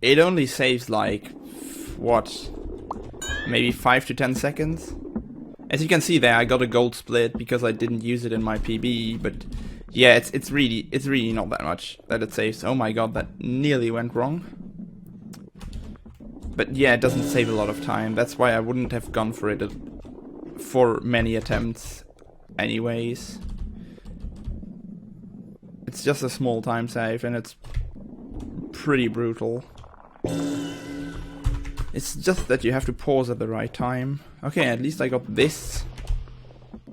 it only saves like, what, maybe 5 to 10 seconds? As you can see there, I got a gold split because I didn't use it in my PB, but yeah, it's really not that much that it saves. Oh my god, that nearly went wrong. But yeah, it doesn't save a lot of time. That's why I wouldn't have gone for it for many attempts anyways. It's just a small time save and it's pretty brutal. It's just that you have to pause at the right time. Okay, at least I got this.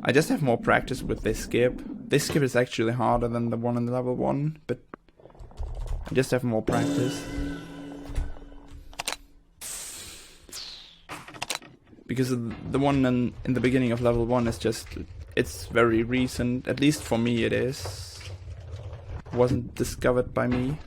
I just have more practice with this skip. This skip is actually harder than the one in level 1, but I just have more practice. Because the one in the beginning of level 1 is just, it's very recent, at least for me it is. Wasn't discovered by me.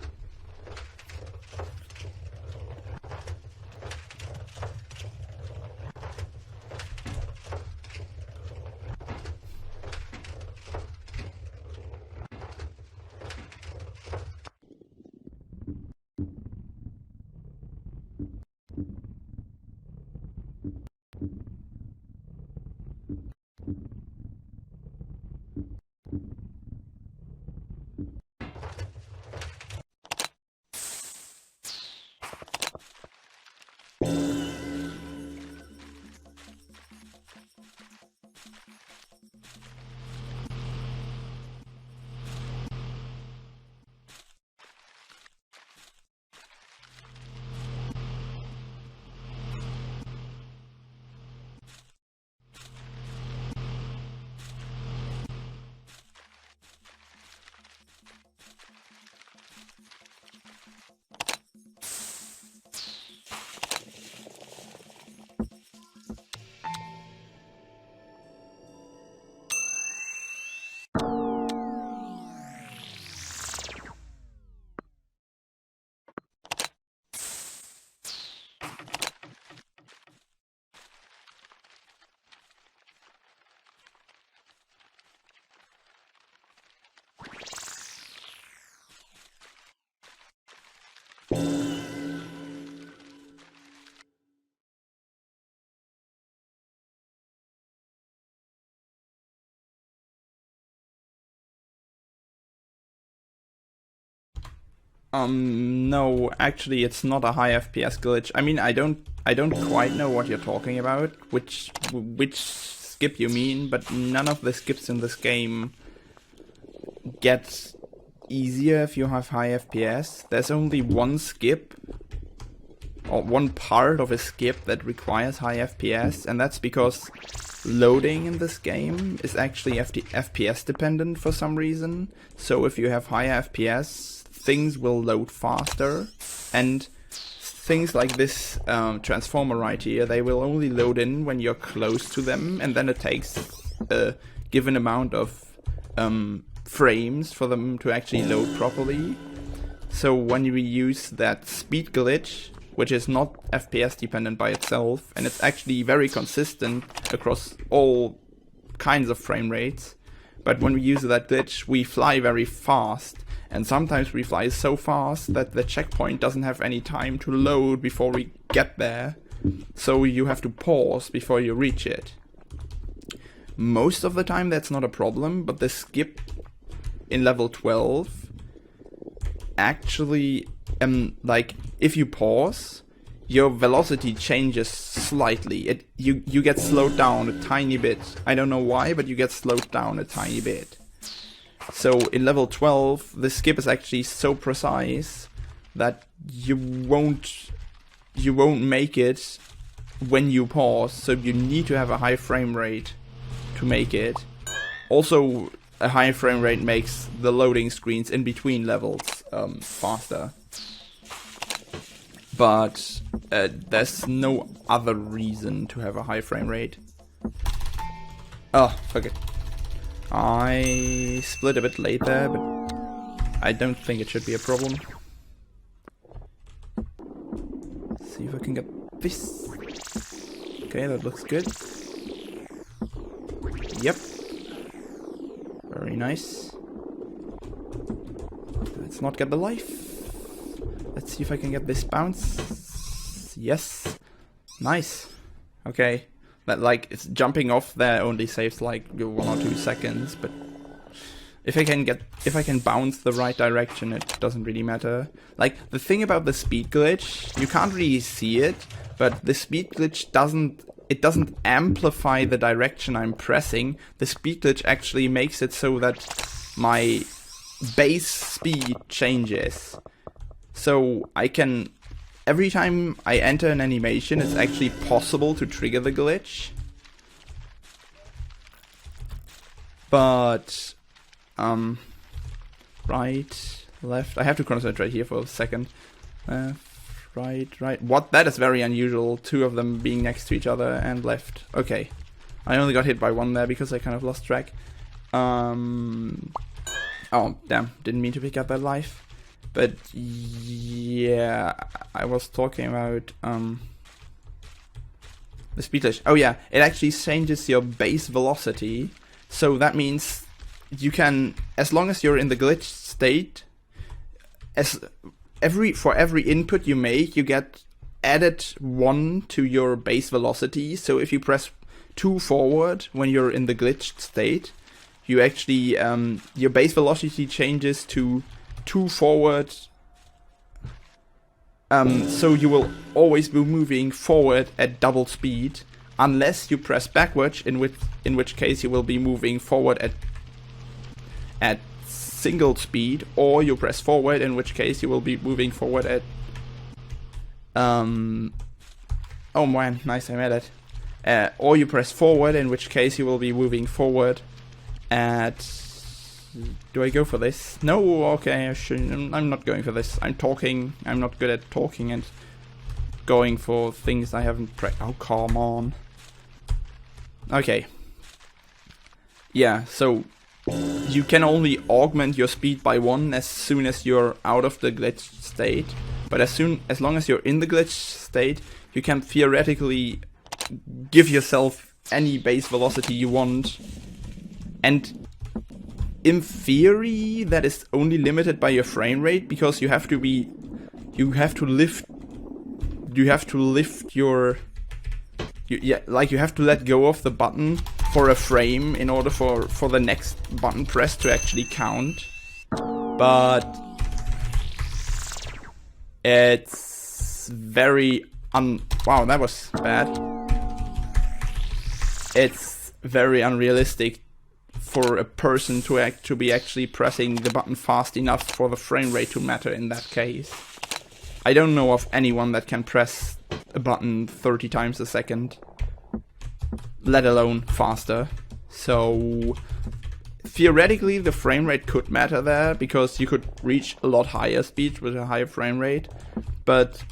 No, actually it's not a high FPS glitch. I mean, I don't quite know what you're talking about, which skip you mean, but none of the skips in this game get easier if you have high FPS. There's only one skip, or one part of a skip that requires high FPS, and that's because loading in this game is actually FPS dependent for some reason. So if you have higher FPS, things will load faster, and things like this transformer right here, they will only load in when you're close to them, and then it takes a given amount of frames for them to actually load properly. So when we use that speed glitch, which is not FPS dependent by itself, and it's actually very consistent across all kinds of frame rates, but when we use that glitch, we fly very fast. And sometimes we fly so fast that the checkpoint doesn't have any time to load before we get there. So you have to pause before you reach it. Most of the time that's not a problem, but the skip in level 12 actually, like, if you pause, your velocity changes slightly. You get slowed down a tiny bit. I don't know why, but you get slowed down a tiny bit. So in level 12, the skip is actually so precise that you won't make it when you pause. So you need to have a high frame rate to make it. Also, a high frame rate makes the loading screens in between levels faster. But there's no other reason to have a high frame rate. Oh, fuck it. I split a bit late there, but I don't think it should be a problem. Let's see if I can get this. Okay, that looks good. Yep. Very nice. Let's not get the life. Let's see if I can get this bounce. Yes. Nice. Okay. That, like, it's jumping off there only saves like 1 or 2 seconds, but if I can bounce the right direction, it doesn't really matter. Like, the thing about the speed glitch, you can't really see it, but the speed glitch doesn't amplify the direction I'm pressing. The speed glitch actually makes it so that my base speed changes. So I can, every time I enter an animation, it's actually possible to trigger the glitch. But right, left. I have to concentrate here for a second. Right. What? That is very unusual. 2 of them being next to each other, and left. Okay. I only got hit by 1 there because I kind of lost track. Oh, damn. Didn't mean to pick up that life. But yeah, I was talking about the speed glitch. Oh yeah, it actually changes your base velocity. So that means you can, as long as you're in the glitch state, for every input you make, you get added 1 to your base velocity. So if you press 2 forward when you're in the glitched state, you actually your base velocity changes to 2 forward. So you will always be moving forward at double speed, unless you press backwards, in which case you will be moving forward at single speed, or you press forward, in which case you will be moving forward at oh man, nice, I made it. Or you press forward, in which case you will be moving forward at... Do I go for this? No, okay, I'm not going for this. I'm talking, I'm not good at talking and going for things I haven't oh, come on. Okay. Yeah, so you can only augment your speed by 1 as soon as you're out of the glitch state. But as long as you're in the glitch state, you can theoretically give yourself any base velocity you want. And in theory, that is only limited by your frame rate, because you have to lift your, you have to let go of the button for a frame in order for the next button press to actually count. But it's very wow, that was bad. It's very unrealistic for a person to be actually pressing the button fast enough for the frame rate to matter in that case. I don't know of anyone that can press a button 30 times a second, let alone faster. So theoretically the frame rate could matter there, because you could reach a lot higher speeds with a higher frame rate. But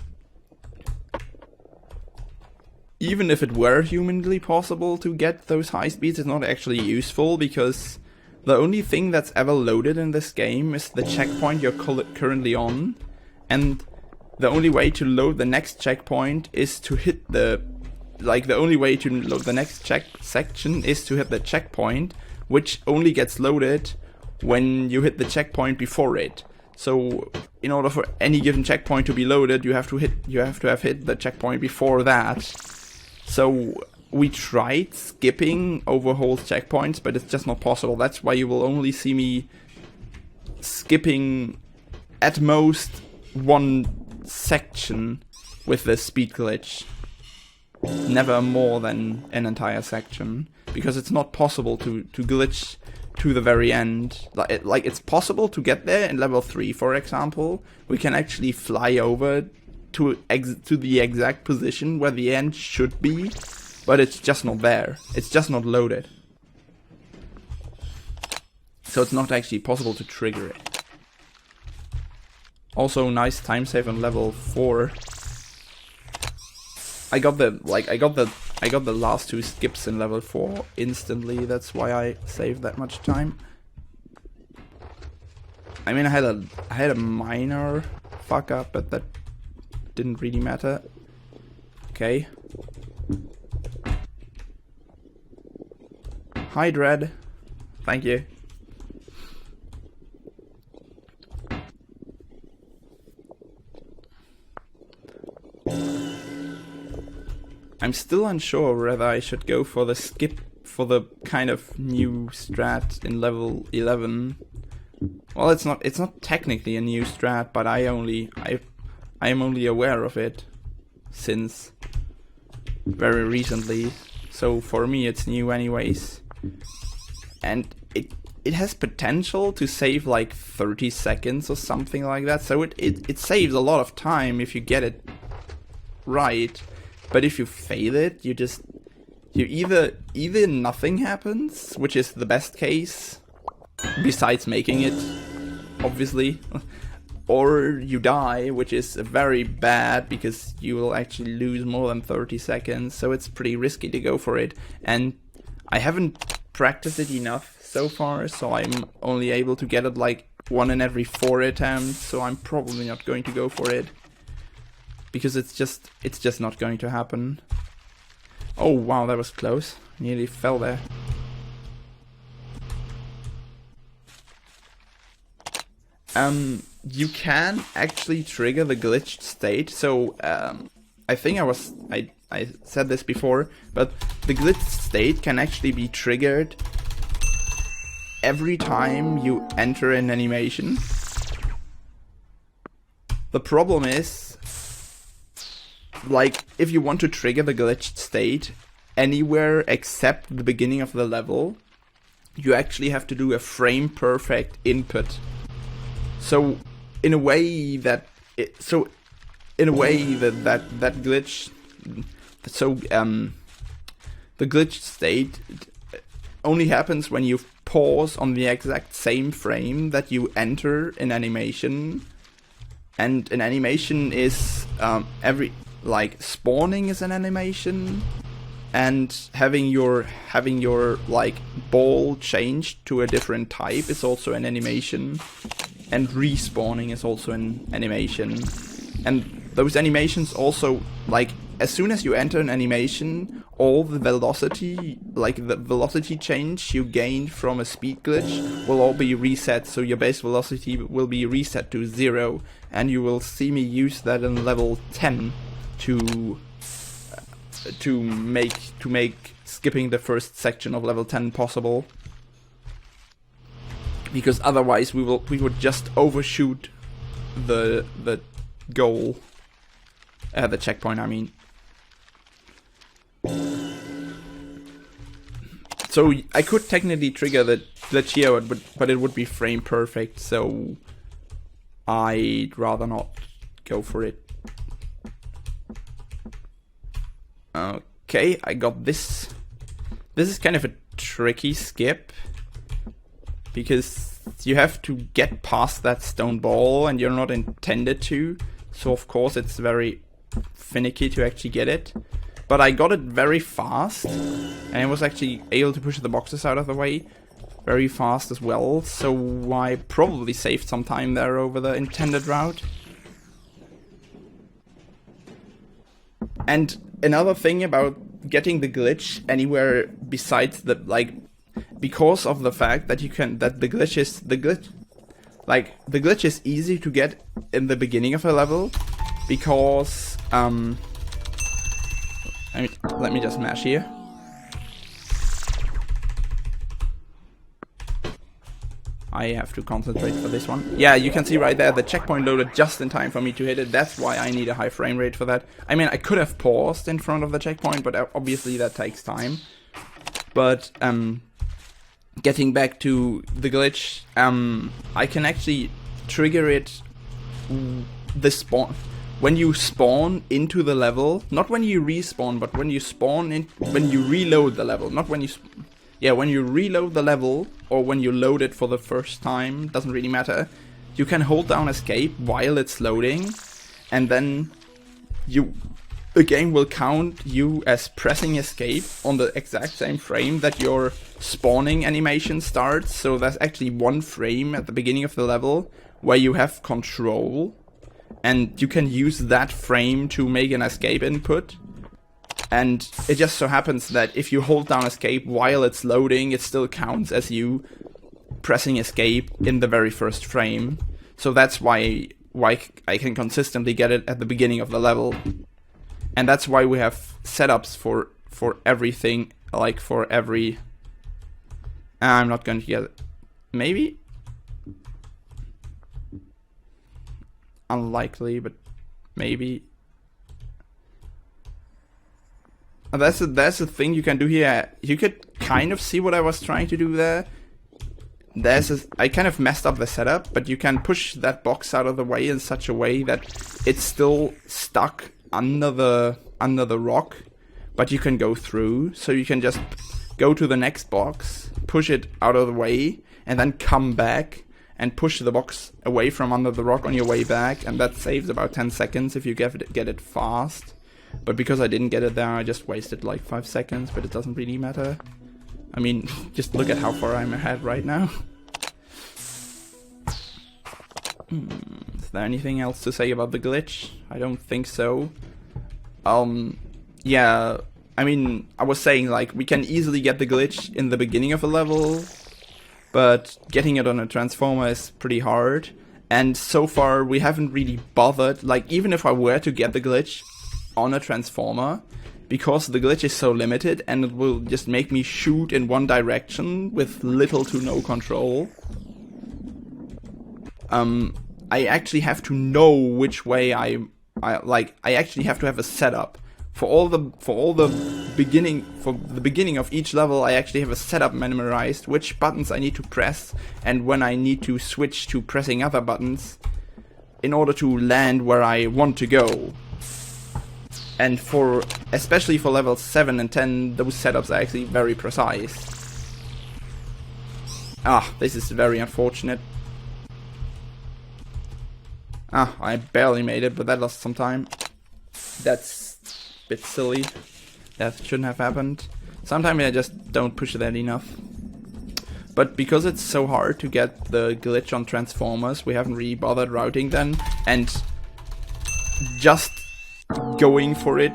even if it were humanly possible to get those high speeds, it's not actually useful, because the only thing that's ever loaded in this game is the checkpoint you're currently on, and the only way to load the next checkpoint is to hit the only way to load the next section is to hit the checkpoint, which only gets loaded when you hit the checkpoint before it. So in order for any given checkpoint to be loaded, you have to have hit the checkpoint before that. So we tried skipping over whole checkpoints, but it's just not possible. That's why you will only see me skipping at most 1 section with the speed glitch. Never more than an entire section, because it's not possible to glitch to the very end. Like it's possible to get there in level 3, for example. We can actually fly over to the exact position where the end should be, but it's just not there. It's just not loaded. So it's not actually possible to trigger it. Also, nice time save on level 4. I got the last 2 skips in level 4 instantly. That's why I saved that much time. I mean, I had a minor fuck up, but that didn't really matter. Okay. Hi, Dread. Thank you. I'm still unsure whether I should go for the skip for the kind of new strat in level 11. Well, it's not technically a new strat, but I am only aware of it since very recently. So for me it's new anyways. And it has potential to save like 30 seconds or something like that. So it saves a lot of time if you get it right. But if you fail it, you either nothing happens, which is the best case, besides making it, obviously, or you die, which is very bad because you will actually lose more than 30 seconds. So it's pretty risky to go for it. And I haven't practiced it enough so far, so I'm only able to get it like 1 in every 4 attempts. So I'm probably not going to go for it, because it's just not going to happen. Oh wow, that was close. Nearly fell there. You can actually trigger the glitched state. So I think I said this before, but the glitched state can actually be triggered every time you enter an animation. The problem is, like, if you want to trigger the glitched state anywhere except the beginning of the level, you actually have to do a frame perfect input. So in a way that glitch, so the glitched state only happens when you pause on the exact same frame that you enter an animation. And an animation is like spawning is an animation, and having your like ball changed to a different type is also an animation, and respawning is also an animation. And those animations also, like, as soon as you enter an animation, all the velocity, like the velocity change you gained from a speed glitch, will all be reset. So your base velocity will be reset to 0, and you will see me use that in level 10 to make skipping the first section of level 10 possible. Because otherwise we would just overshoot the goal, the checkpoint, I mean. So I could technically trigger the glitch here, but it would be frame perfect, so I'd rather not go for it. Okay, I got this. This is kind of a tricky skip, because you have to get past that stone ball and you're not intended to. So of course it's very finicky to actually get it. But I got it very fast, and I was actually able to push the boxes out of the way very fast as well. So I probably saved some time there over the intended route. And another thing about getting the glitch anywhere besides the, like, because of the fact that the glitch is easy to get in the beginning of a level, because let me just mash here. I have to concentrate for this one. Yeah, you can see right there the checkpoint loaded just in time for me to hit it. That's why I need a high frame rate for that. I mean, I could have paused in front of the checkpoint, but obviously that takes time. But getting back to the glitch, I can actually trigger it the spawn when you spawn into the level, not when you respawn, but when you spawn in, when you reload the level, not when you when you reload the level, or when you load it for the first time, doesn't really matter. You can hold down escape while it's loading, and then the game will count you as pressing escape on the exact same frame that your spawning animation starts. So there's actually one frame at the beginning of the level where you have control, and you can use that frame to make an escape input. And it just so happens that if you hold down escape while it's loading, it still counts as you pressing escape in the very first frame. So that's why I can consistently get it at the beginning of the level. And that's why we have setups for everything, like for every... I'm not going to get it. Maybe? Unlikely, but maybe. That's a thing you can do here. You could kind of see what I was trying to do there. I kind of messed up the setup, but you can push that box out of the way in such a way that it's still stuck under the rock, but you can go through. So you can just go to the next box, push it out of the way, and then come back and push the box away from under the rock on your way back, and that saves about 10 seconds if you get it fast. But because I didn't get it there, I just wasted like 5 seconds, but it doesn't really matter. I mean, just look at how far I'm ahead right now. Is there anything else to say about the glitch? I don't think so. Yeah, I mean, I was saying, like, we can easily get the glitch in the beginning of a level, but getting it on a transformer is pretty hard. And so far, we haven't really bothered, like, even if I were to get the glitch on a transformer, because the glitch is so limited and it will just make me shoot in one direction with little to no control. I actually have to know which way I actually have to have a setup for the beginning of each level. I actually have a setup memorized, which buttons I need to press and when I need to switch to pressing other buttons in order to land where I want to go. And especially for levels 7 and 10, those setups are actually very precise. This is very unfortunate. I barely made it, but that lost some time. That's a bit silly. That shouldn't have happened. Sometimes I just don't push that enough. But because it's so hard to get the glitch on Transformers, we haven't really bothered routing them, and just going for it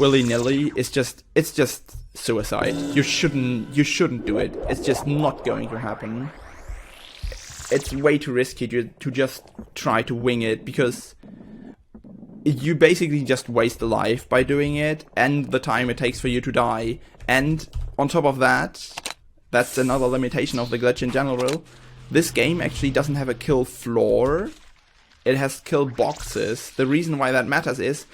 willy-nilly is just suicide. You shouldn't do it. It's just not going to happen. It's way too risky to just try to wing it, because you basically just waste a life by doing it and the time it takes for you to die. And on top of that, that's another limitation of the glitch in general. This game actually doesn't have a kill floor. It has kill boxes. The reason why that matters is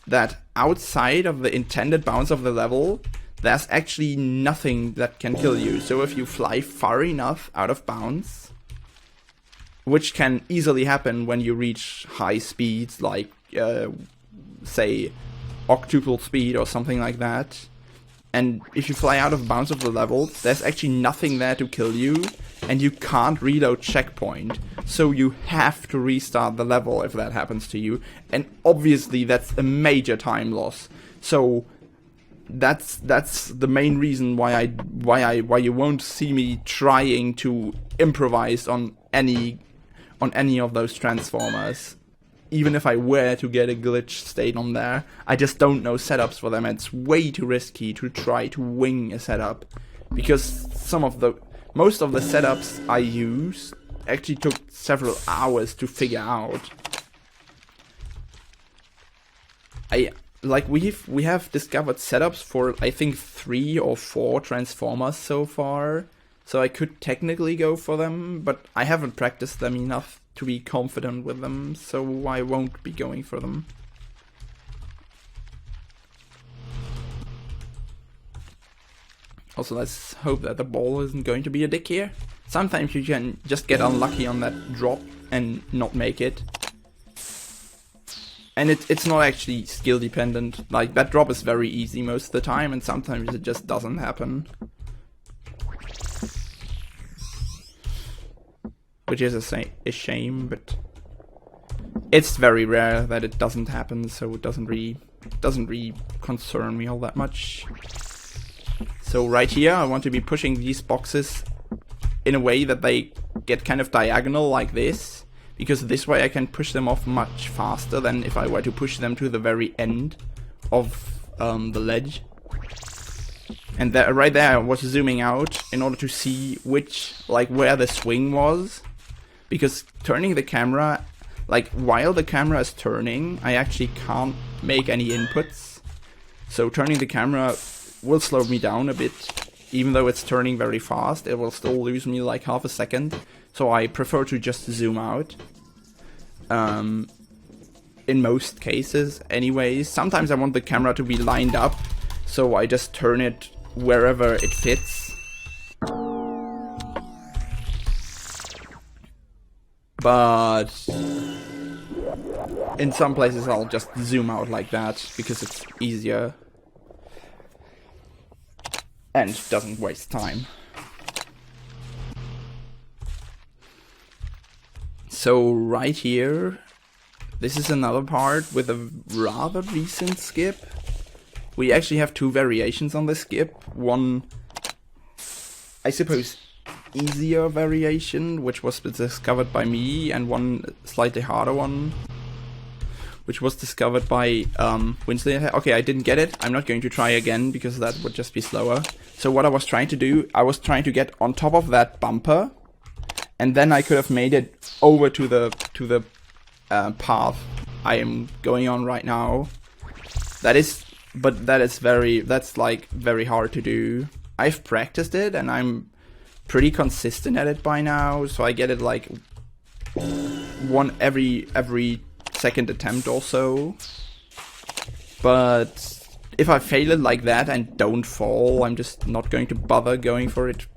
that outside of the intended bounds of the level, there's actually nothing that can kill you. So if you fly far enough out of bounds, which can easily happen when you reach high speeds, like, say, octuple speed or something like that, and if you fly out of bounds of the level, there's actually nothing there to kill you, and you can't reload checkpoint. So you have to restart the level if that happens to you, and obviously that's a major time loss. So that's the main reason why you won't see me trying to improvise on any of those transformers. Even if I were to get a glitch state on there, I just don't know setups for them. It's way too risky to try to wing a setup, because most of the setups I use actually took several hours to figure out. We have discovered setups for, I think, 3 or 4 transformers so far, so I could technically go for them, but I haven't practiced them enough to be confident with them, so I won't be going for them. Also, let's hope that the ball isn't going to be a dick here. Sometimes you can just get unlucky on that drop and not make it. And it's not actually skill dependent. Like, that drop is very easy most of the time, and sometimes it just doesn't happen. Which is a shame, but it's very rare that it doesn't happen, so it doesn't really concern me all that much. So right here, I want to be pushing these boxes in a way that they get kind of diagonal like this, because this way I can push them off much faster than if I were to push them to the very end of the ledge. And right there I was zooming out in order to see where the swing was, because turning the camera like, while the camera is turning, I actually can't make any inputs. So turning the camera will slow me down a bit. Even though it's turning very fast, it will still lose me like half a second. So I prefer to just zoom out. In most cases, anyways. Sometimes I want the camera to be lined up, so I just turn it wherever it fits. But in some places I'll just zoom out like that, because it's easier. And doesn't waste time. So right here, this is another part with a rather recent skip. We actually have two variations on this skip. One, I suppose, easier variation, which was discovered by me, and one slightly harder one, which was discovered by Winston. Okay, I didn't get it. I'm not going to try again, because that would just be slower. So what I was trying to do, I was trying to get on top of that bumper, and then I could have made it over to the path I am going on right now. That's like very hard to do. I've practiced it, and I'm pretty consistent at it by now, so I get it like one every second attempt or so. But if I fail it like that and don't fall, I'm just not going to bother going for it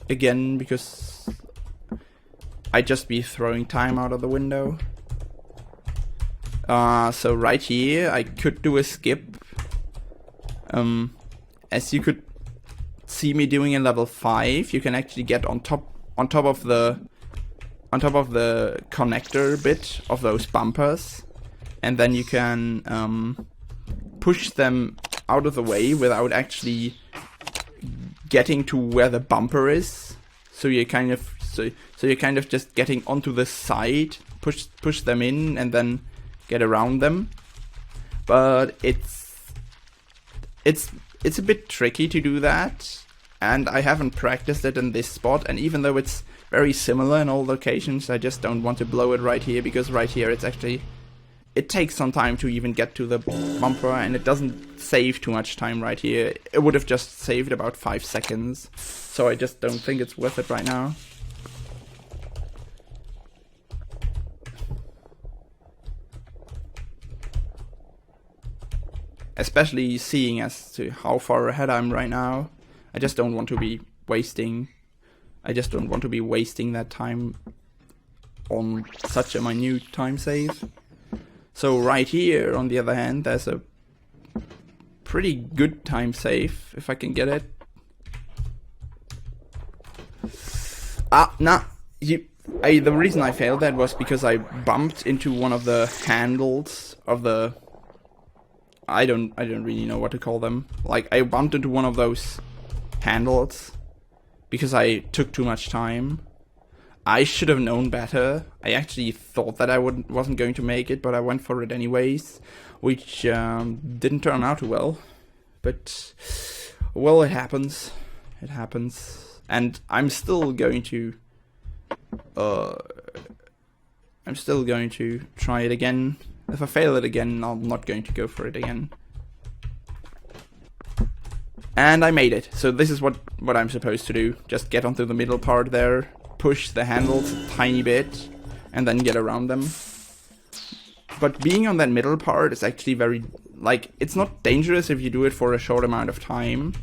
again, because I'd just be throwing time out of the window. So right here, I could do a skip. As you could see me doing in level 5, you can actually get on top of the connector bit of those bumpers, and then you can push them out of the way without actually getting to where the bumper is. So you're kind of just getting onto the side, push them in, and then get around them. But it's a bit tricky to do that, and I haven't practiced it in this spot. And even though it's very similar in all locations, I just don't want to blow it right here, because right here it takes some time to even get to the bumper, and it doesn't save too much time right here. It would have just saved about 5 seconds, so I just don't think it's worth it right now. Especially seeing as to how far ahead I'm right now. I just don't want to be wasting that time on such a minute time save. So right here, on the other hand, there's a pretty good time save, if I can get it. The reason I failed that was because I bumped into one of the handles of the... I don't really know what to call them. Like, I bumped into one of those handles because I took too much time. I should have known better. I actually thought that I wasn't going to make it, but I went for it anyways, which didn't turn out too well. But, well, it happens. It happens. And I'm still going to try it again. If I fail it again, I'm not going to go for it again. And I made it. So this is what I'm supposed to do. Just get onto the middle part there, push the handles a tiny bit, and then get around them. But being on that middle part is actually very... like, it's not dangerous if you do it for a short amount of time,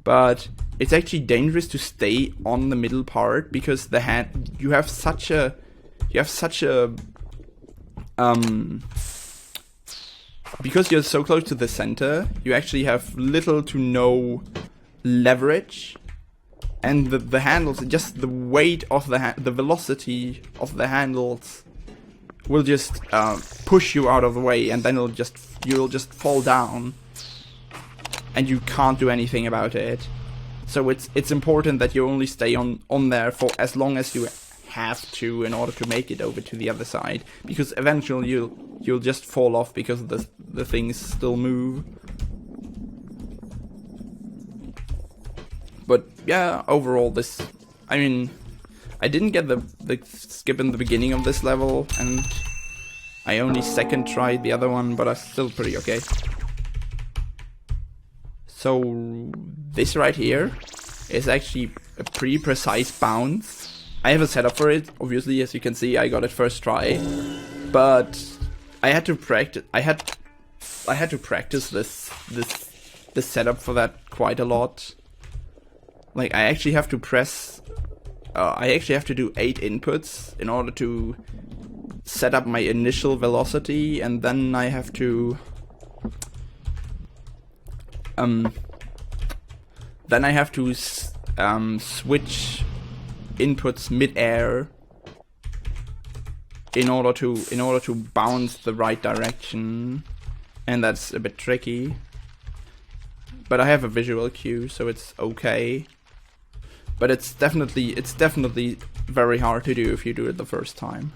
but it's actually dangerous to stay on the middle part, because you have such a because you're so close to the center, you actually have little to no leverage, and the handles, just the weight of the velocity of the handles will just push you out of the way, and then you'll just fall down, and you can't do anything about it. So it's important that you only stay on there for as long as you have to, in order to make it over to the other side, because eventually you'll just fall off because the things still move. But yeah, overall I didn't get the skip in the beginning of this level, and I only second tried the other one, but I'm still pretty okay. So this right here is actually a pretty precise bounce. I have a setup for it. Obviously, as you can see, I got it first try, but I had to practice. I had to practice this setup for that quite a lot. Like I actually have to press. I actually have to do 8 inputs in order to set up my initial velocity, and then I have to switch inputs mid-air in order to bounce the right direction, and that's a bit tricky. But I have a visual cue, so it's okay. But it's definitely very hard to do if you do it the first time.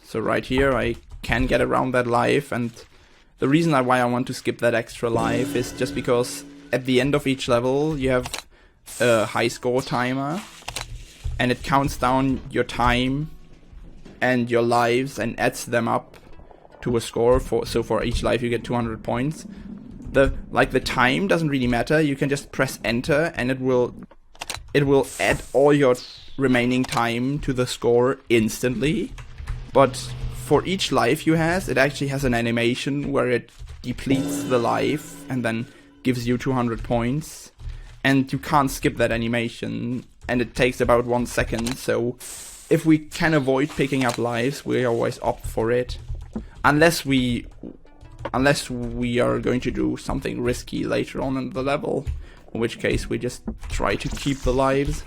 So right here I can get around that life, and the reason why I want to skip that extra life is just because at the end of each level you have a high score timer, and it counts down your time and your lives and adds them up to a score. So for each life you get 200 points. The time doesn't really matter. You can just press enter and it will add all your remaining time to the score instantly. But for each life you have, it actually has an animation where it depletes the life and then gives you 200 points. And you can't skip that animation, and it takes about 1 second. So if we can avoid picking up lives, we always opt for it. Unless we are going to do something risky later on in the level, in which case we just try to keep the lives.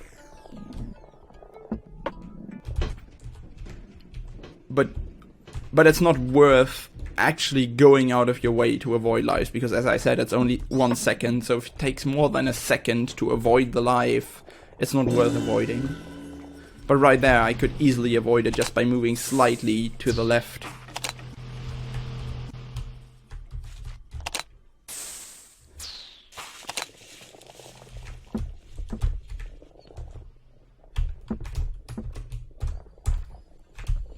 But it's not worth actually going out of your way to avoid lives, because as I said, it's only 1 second, so if it takes more than a second to avoid the life, it's not worth avoiding. But right there, I could easily avoid it just by moving slightly to the left.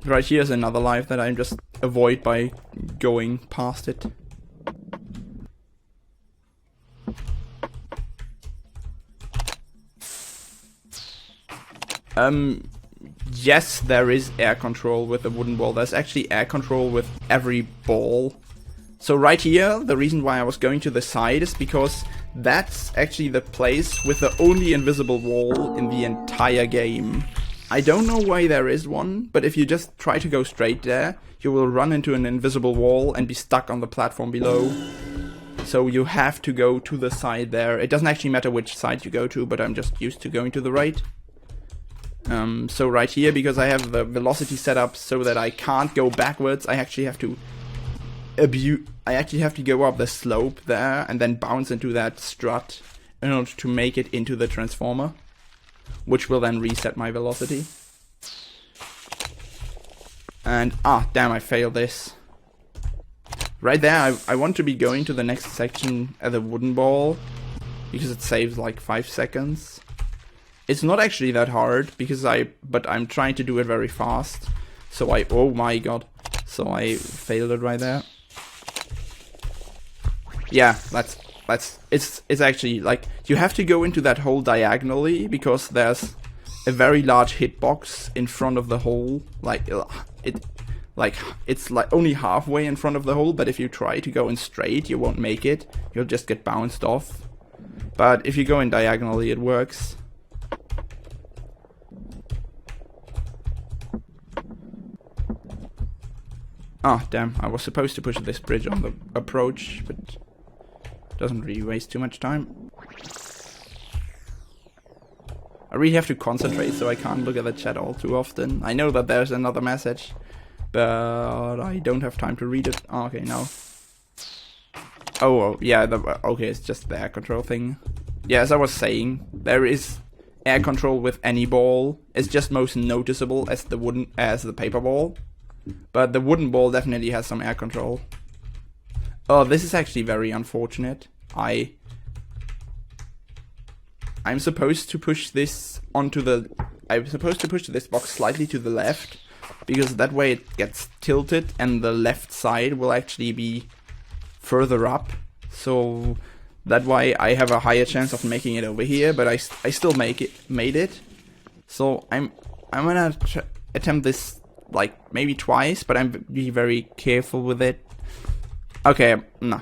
Right here's another life that I just avoid by going past it. Yes, there is air control with the wooden ball. There's actually air control with every ball. So right here, the reason why I was going to the side is because that's actually the place with the only invisible wall in the entire game. I don't know why there is one, but if you just try to go straight there, you will run into an invisible wall and be stuck on the platform below. So you have to go to the side there. It doesn't actually matter which side you go to, but I'm just used to going to the right. So right here, because I have the velocity set up so that I can't go backwards, I actually have to go up the slope there and then bounce into that strut in order to make it into the transformer, which will then reset my velocity. And, damn, I failed this. Right there, I want to be going to the next section at the wooden ball, because it saves like 5 seconds. It's not actually that hard, but I'm trying to do it very fast. So oh my god. So I failed it right there. Yeah, it's actually, like, you have to go into that hole diagonally, because there's a very large hitbox in front of the hole. It's like only halfway in front of the hole, but if you try to go in straight, you won't make it. You'll just get bounced off. But if you go in diagonally, it works. Damn, I was supposed to push this bridge on the approach, but doesn't really waste too much time. I really have to concentrate, so I can't look at the chat all too often. I know that there's another message, but I don't have time to read it. Okay, no. Oh, yeah, okay, it's just the air control thing. Yeah, as I was saying, there is air control with any ball. It's just most noticeable as the paper ball. But the wooden ball definitely has some air control. Oh, this is actually very unfortunate. I'm supposed to push this I'm supposed to push this box slightly to the left, because that way it gets tilted and the left side will actually be further up. So that way I have a higher chance of making it over here, but I still made it. So I'm gonna attempt this like maybe twice, but I'm be very careful with it. Okay, no.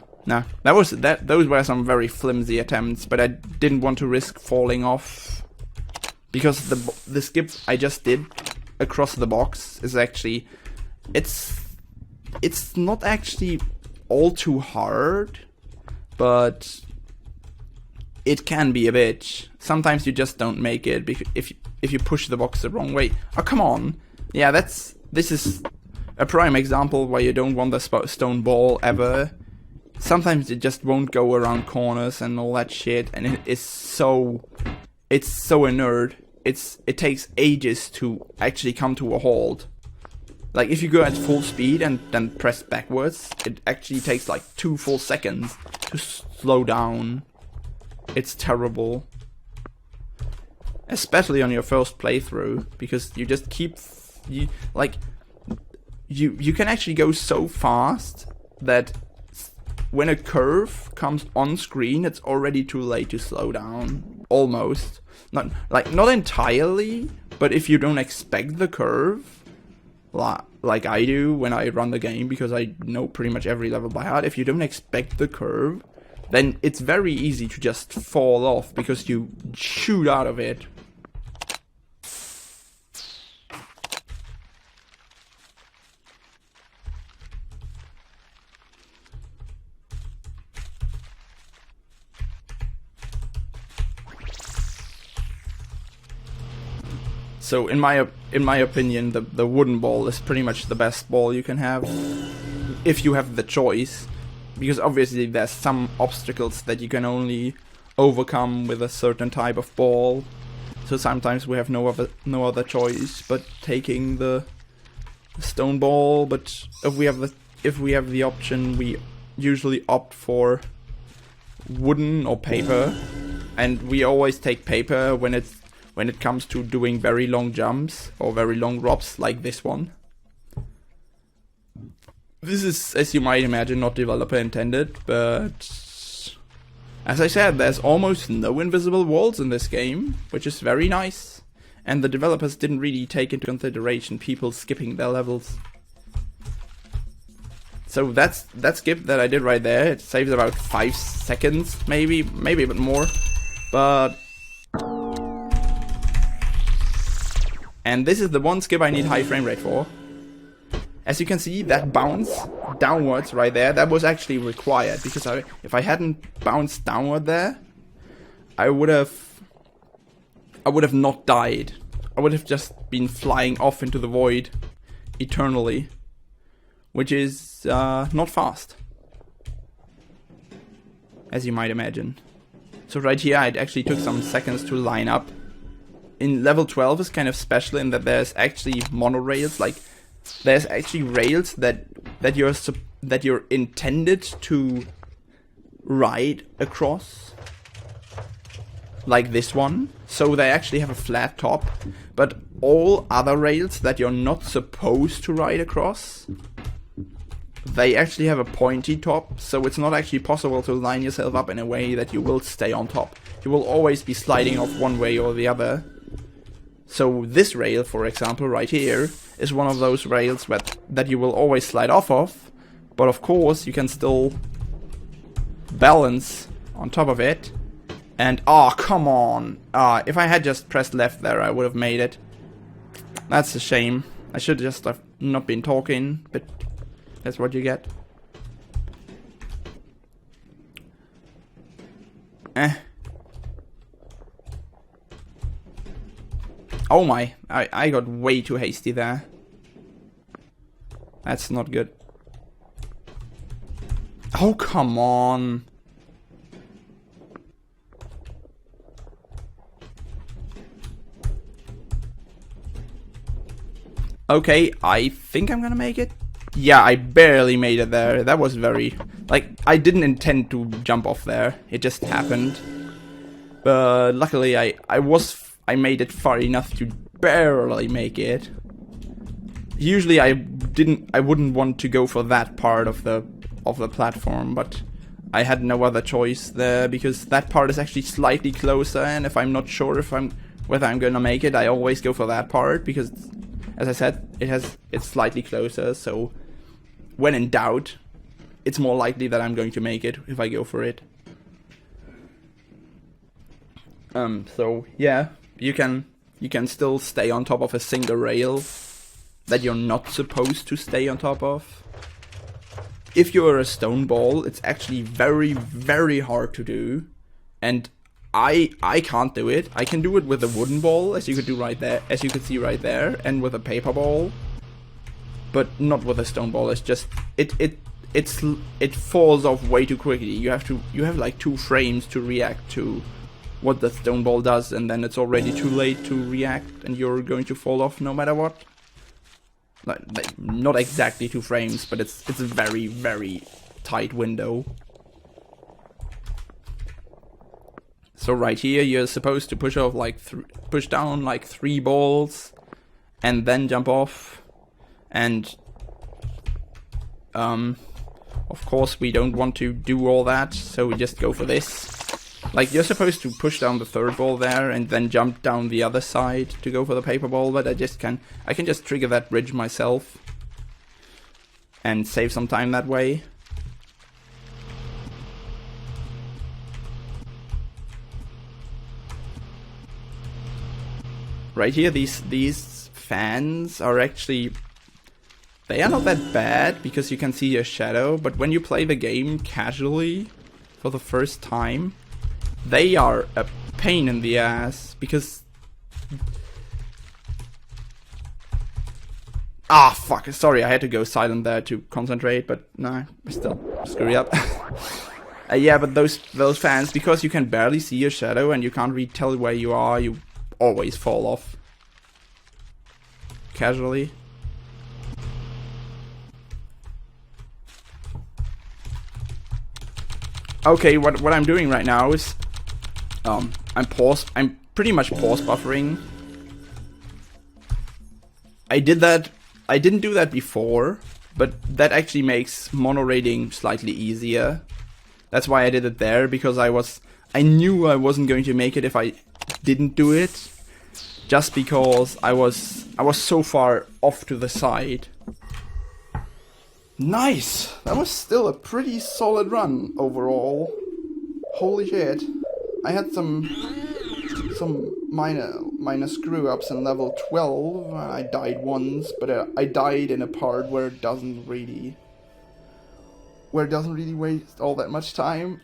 Those were some very flimsy attempts, but I didn't want to risk falling off, because the skip I just did across the box is actually, it's not actually all too hard, but it can be a bit. Sometimes you just don't make it if you push the box the wrong way. Oh, come on. Yeah, this is a prime example where you don't want the stone ball ever. Sometimes it just won't go around corners and all that shit, and it's so inert. It takes ages to actually come to a halt. Like if you go at full speed and then press backwards, it actually takes like 2 full seconds to slow down. It's terrible. Especially on your first playthrough, because you just keep you can actually go so fast that when a curve comes on screen, it's already too late to slow down. Almost. Not entirely, but if you don't expect the curve, like I do when I run the game, because I know pretty much every level by heart, if you don't expect the curve, then it's very easy to just fall off because you shoot out of it. So in my opinion, the wooden ball is pretty much the best ball you can have, if you have the choice, because obviously there's some obstacles that you can only overcome with a certain type of ball. So sometimes we have no other choice but taking the stone ball. But if we have the option, we usually opt for wooden or paper, and we always take paper when it comes to doing very long jumps or very long drops like this one. This is, as you might imagine, not developer intended, but as I said, there's almost no invisible walls in this game, which is very nice. And the developers didn't really take into consideration people skipping their levels. So that skip that I did right there, it saves about 5 seconds, maybe a bit more, but... And this is the one skip I need high frame rate for. As you can see, that bounce downwards right there, that was actually required, because if I hadn't bounced downward there, I would have not died. I would have just been flying off into the void eternally, which is not fast, as you might imagine. So right here, it actually took some seconds to line up. In level 12 is kind of special in that there's actually monorails, like there's actually rails that you're intended to ride across, like this one. So they actually have a flat top, but all other rails that you're not supposed to ride across, they actually have a pointy top, so it's not actually possible to line yourself up in a way that you will stay on top. You will always be sliding off one way or the other. So this rail, for example, right here, is one of those rails that you will always slide off of, but of course you can still balance on top of it. And oh, come on! If I had just pressed left there, I would have made it. That's a shame. I should just have not been talking, but that's what you get. Oh my, I got way too hasty there. That's not good. Oh, come on. Okay, I think I'm gonna make it. Yeah, I barely made it there. That was very... like, I didn't intend to jump off there. It just happened. But luckily I made it far enough to barely make it. usually I wouldn't want to go for that part of the platform, but I had no other choice there because that part is actually slightly closer, and if I'm not sure whether I'm gonna make it, I always go for that part because, as I said, it's slightly closer. So when in doubt, it's more likely that I'm going to make it if I go for it. So yeah, you can still stay on top of a single rail that you're not supposed to stay on top of. If you're a stone ball, it's actually very, very hard to do, and I can't do it. I can do it with a wooden ball, as you could see right there, and with a paper ball, but not with a stone ball. It's just it falls off way too quickly. You have like 2 frames to react to what the stone ball does, and then it's already too late to react, and you're going to fall off no matter what. Like not exactly 2 frames, but it's a very, very tight window. So right here, you're supposed to push down like 3 balls, and then jump off. And of course, we don't want to do all that, so we just go for this. Like, you're supposed to push down the 3rd ball there and then jump down the other side to go for the paper ball, but I can just trigger that bridge myself and save some time that way. Right here, these fans are actually, they are not that bad because you can see your shadow, but when you play the game casually for the first time, they are a pain in the ass because... Ah, fuck. Sorry, I had to go silent there to concentrate, but no, I still screw up. Yeah, but those fans, because you can barely see your shadow and you can't really tell where you are, you always fall off. Casually. Okay, what I'm doing right now is... I'm pretty much pause buffering. I didn't do that before, but that actually makes mono raiding slightly easier. That's why I did it there, because I knew I wasn't going to make it if I didn't do it, just because I was so far off to the side. Nice! That was still a pretty solid run overall. Holy shit. I had some minor screw-ups in level 12. I died once, but I died in a part where it doesn't really waste all that much time.